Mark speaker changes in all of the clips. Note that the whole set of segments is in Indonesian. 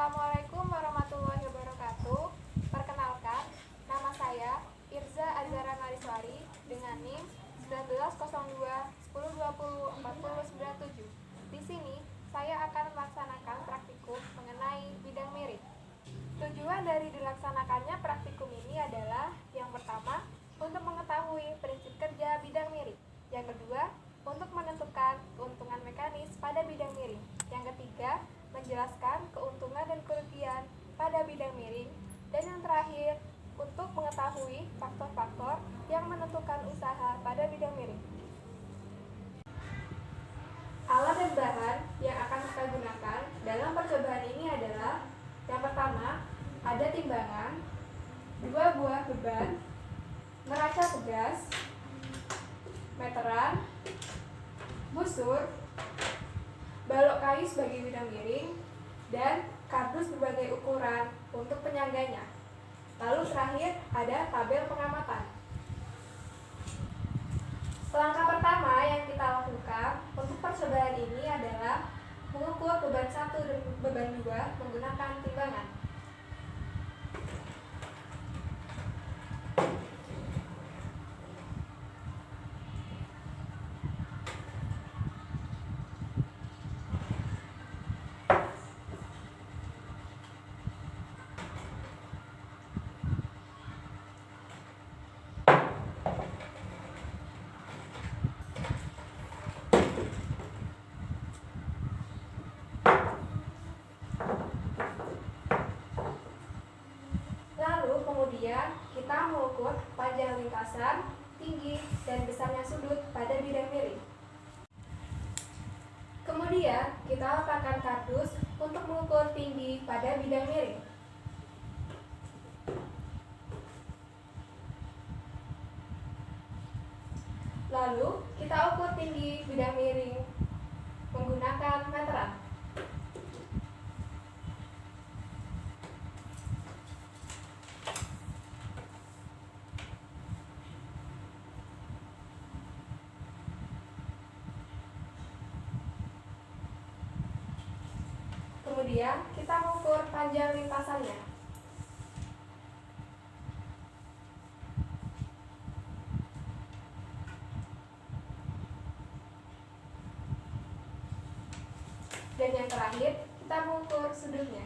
Speaker 1: Assalamualaikum warahmatullahi wabarakatuh. Perkenalkan, nama saya Irza Azhara Mariswari dengan NIM 1902 1020 4097. Di sini saya akan melaksanakan praktikum mengenai bidang miring. Tujuan dari dilaksanakannya praktikum ini adalah yang pertama, untuk mengetahui prinsip kerja bidang miring. Yang kedua, untuk menentukan keuntungan mekanis pada bidang miring. Yang ketiga, menjelaskan keuntungan dan kerugian pada bidang miring. Dan yang terakhir, untuk mengetahui faktor-faktor yang menentukan usaha pada bidang miring. Alat dan bahan yang akan kita gunakan dalam percobaan ini adalah yang pertama, ada timbangan, 2 buah beban, neraca pegas, meteran, busur, balok kayu sebagai bidang miring, dan kardus berbagai ukuran untuk penyangganya. Lalu terakhir ada tabel pengamatan. Langkah pertama yang kita lakukan untuk percobaan ini adalah mengukur beban 1 dan beban 2 menggunakan timbangan. Kemudian kita mengukur panjang lintasan, tinggi, dan besarnya sudut pada bidang miring. Kemudian kita letakkan kardus untuk mengukur tinggi pada bidang miring. Lalu kita ukur tinggi bidang miring menggunakan meteran. Kemudian kita mengukur panjang lintasannya. Dan yang terakhir, kita mengukur sudutnya.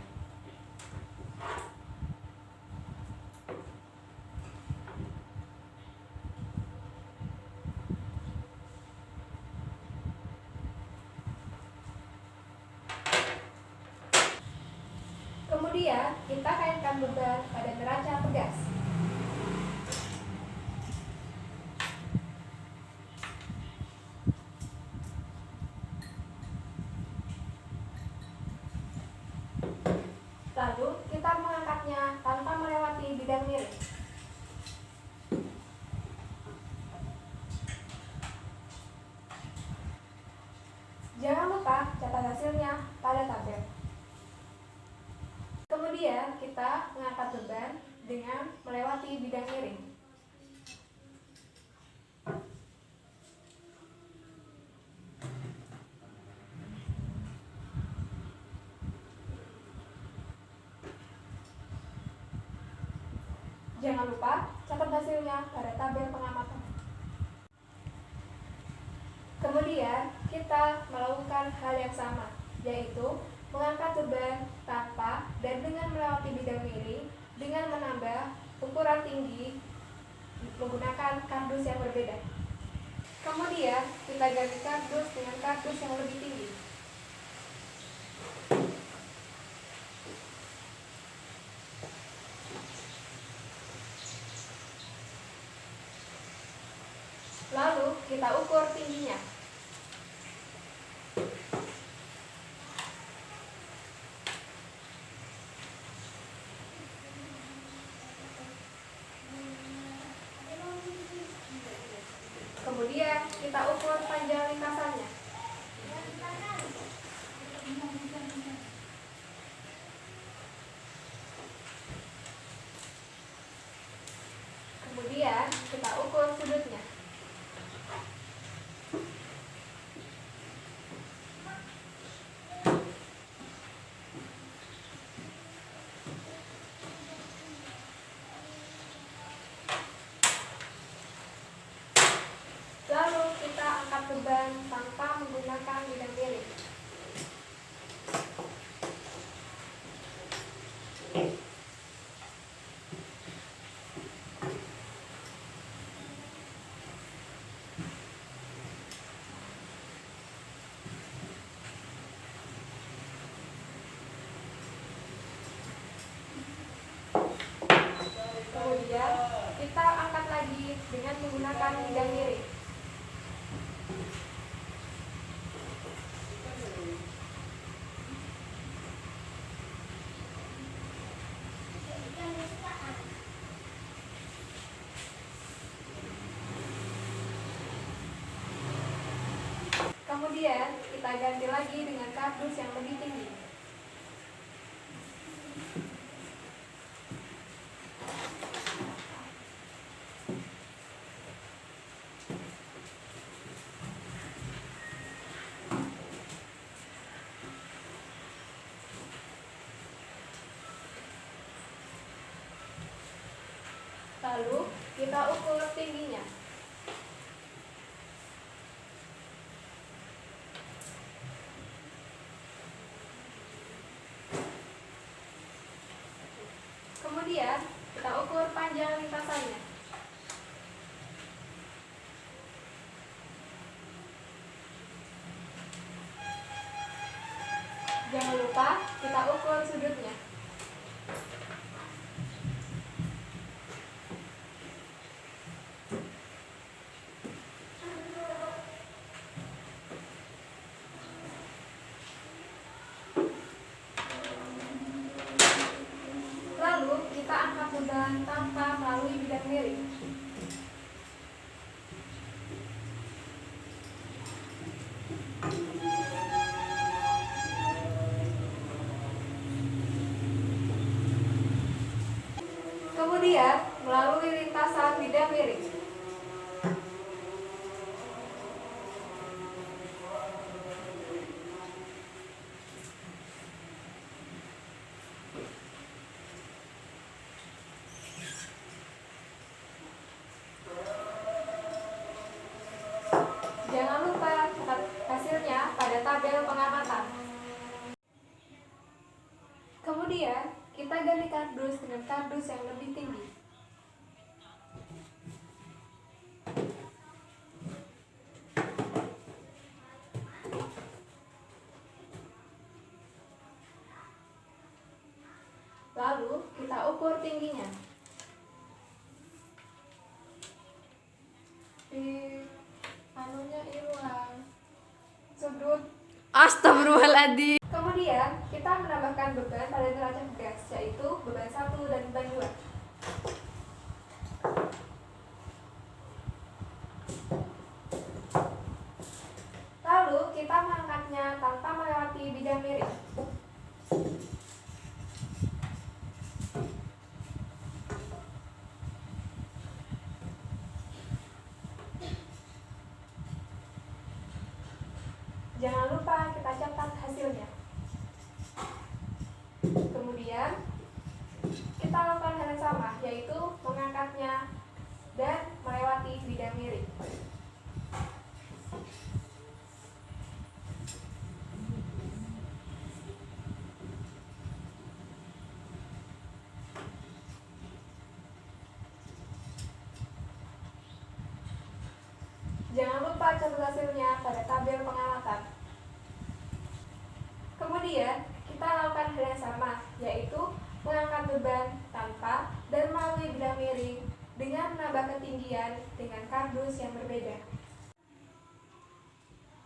Speaker 1: Kemudian kita kaitkan beban pada neraca pegas. Lalu kita mengangkatnya tanpa melewati bidang miring. Jangan lupa catat hasilnya pada tabel. Kemudian kita mengangkat beban dengan melewati bidang miring. Jangan lupa catat hasilnya pada tabel pengamatan. Kemudian kita melakukan hal yang sama, yaitu mengangkat beban tanpa dan dengan melewati bidang miring dengan menambah ukuran tinggi menggunakan kardus yang berbeda. Kemudian kita ganti kardus dengan kardus yang lebih tinggi. Lalu kita ukur tingginya. Kemudian kita ukur panjang lintasannya. Kemudian kita ukur sudutnya. Kemudian kita angkat lagi dengan menggunakan bidang miring. Kemudian kita ganti lagi dengan kardus yang lebih tinggi. Lalu kita ukur tingginya. Kemudian kita ukur panjang lintasannya. Jangan lupa kita ukur sudutnya. Lalu kita angkat beban tanpa melalui bidang miring. Kemudian melalui lintasan bidang miring. Jangan lupa catat hasilnya pada tabel pengamatan. Kemudian kita ganti kardus dengan kardus yang lebih tinggi. Lalu kita ukur tingginya. Di anunya hilang. Sudut.
Speaker 2: Astagfirullahaladzim.
Speaker 1: Kemudian kita menambahkan beban pada derajat gas, yaitu beban 1 dan beban 2. Lalu kita mengangkatnya tanpa melewati bidang miring. Jangan lupa kita catat hasilnya. Kemudian kita lakukan hal yang sama, yaitu mengangkatnya dan melewati bidang miring. Jangan lupa catat hasilnya pada tabel pengamatan. Kemudian kita lakukan hal yang sama, yaitu mengangkat beban tanpa dan melalui bidang miring dengan menambah ketinggian dengan kardus yang berbeda.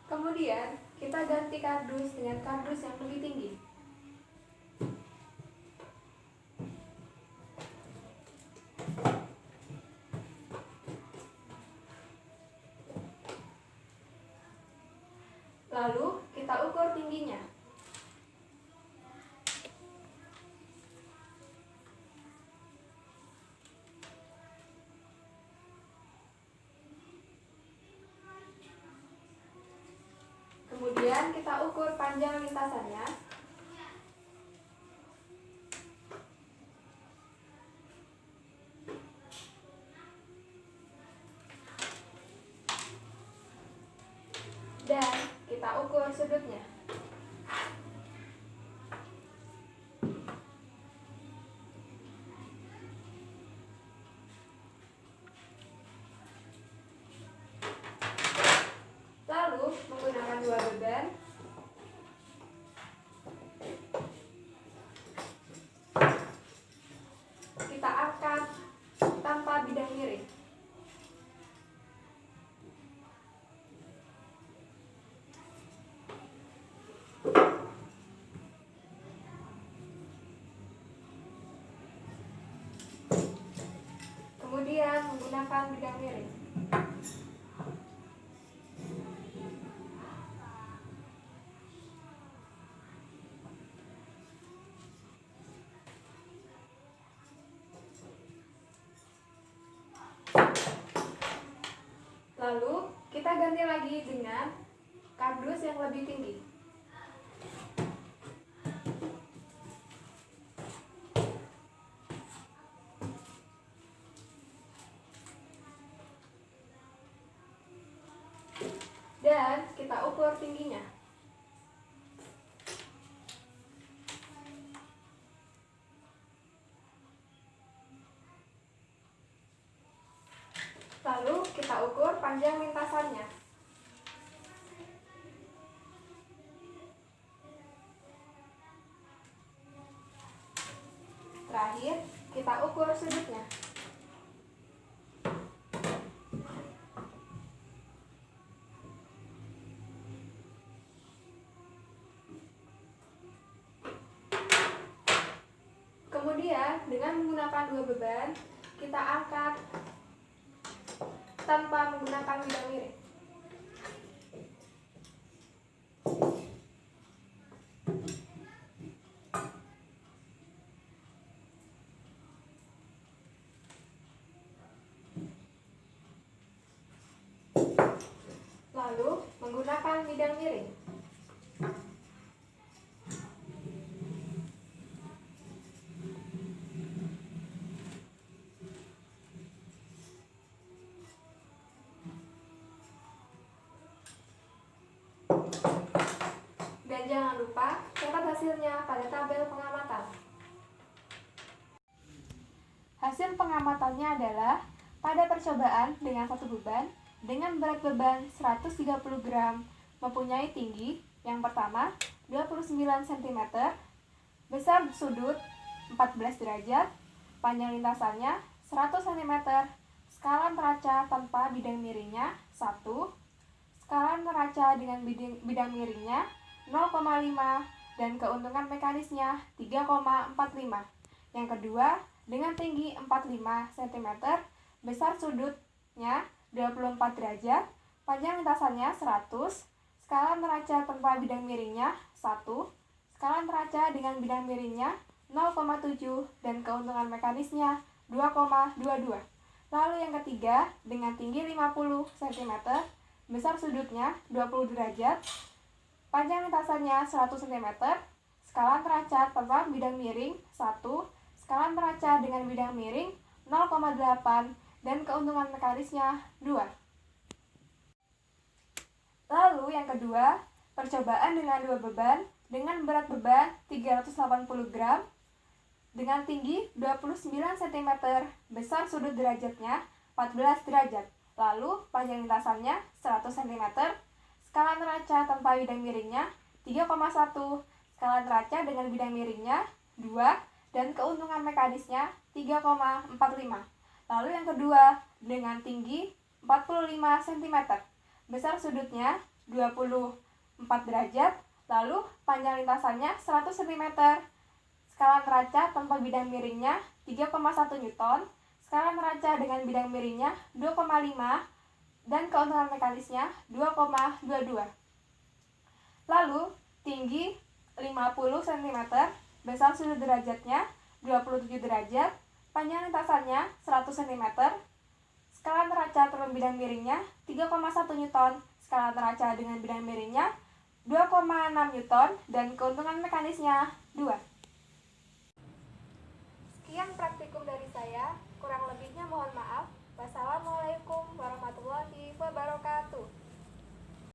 Speaker 1: Kemudian kita ganti kardus dengan kardus yang lebih tinggi. Lalu kita ukur tingginya. Kemudian kita ukur panjang lintasannya. Dan kita ukur sudutnya. 2 beban, kita angkat tanpa bidang miring. Kemudian menggunakan bidang miring. Lalu kita ganti lagi dengan kardus yang lebih tinggi. Dan kita ukur tingginya. Lalu kita ukur panjang lintasannya. Terakhir, kita ukur sudutnya. Kemudian, dengan menggunakan 2 beban, kita angkat tanpa menggunakan bidang miring. Lalu, menggunakan bidang miring. Dan jangan lupa catat hasilnya pada tabel pengamatan. Hasil pengamatannya adalah pada percobaan dengan satu beban dengan berat beban 130 gram mempunyai tinggi yang pertama 29 cm, besar sudut 14 derajat, panjang lintasannya 100 cm, skala neraca tanpa bidang miringnya 1, skala neraca dengan bidang miringnya 0,5 dan keuntungan mekanisnya 3,45. Yang kedua, dengan tinggi 45 cm, besar sudutnya 24 derajat, panjang lintasannya 100, skala neraca tanpa bidang miringnya 1, skala neraca dengan bidang miringnya 0,7 dan keuntungan mekanisnya 2,22. Lalu yang ketiga, dengan tinggi 50 cm, besar sudutnya 20 derajat, panjang lintasannya 100 cm, skala neraca tanpa bidang miring 1, skala neraca dengan bidang miring 0,8 dan keuntungan mekanisnya 2. Lalu yang kedua, percobaan dengan 2 beban dengan berat beban 380 gram dengan tinggi 29 cm, besar sudut derajatnya 14 derajat. Lalu panjang lintasannya 100 cm, skala neraca tanpa bidang miringnya 3,1, skala neraca dengan bidang miringnya 2, dan keuntungan mekanisnya 3,45. Lalu yang kedua, dengan tinggi 45 cm, besar sudutnya 24 derajat, lalu panjang lintasannya 100 cm, skala neraca tanpa bidang miringnya 3,1 Newton, skala neraca dengan bidang miringnya 2,5, dan keuntungan mekanisnya 2,22. Lalu, tinggi 50 cm, besar sudut derajatnya 27 derajat, panjang lintasannya 100 cm, skala neraca tanpa bidang miringnya 3,1 Newton, skala neraca dengan bidang miringnya 2,6 Newton, dan keuntungan mekanisnya 2. Sekian praktikum dari saya.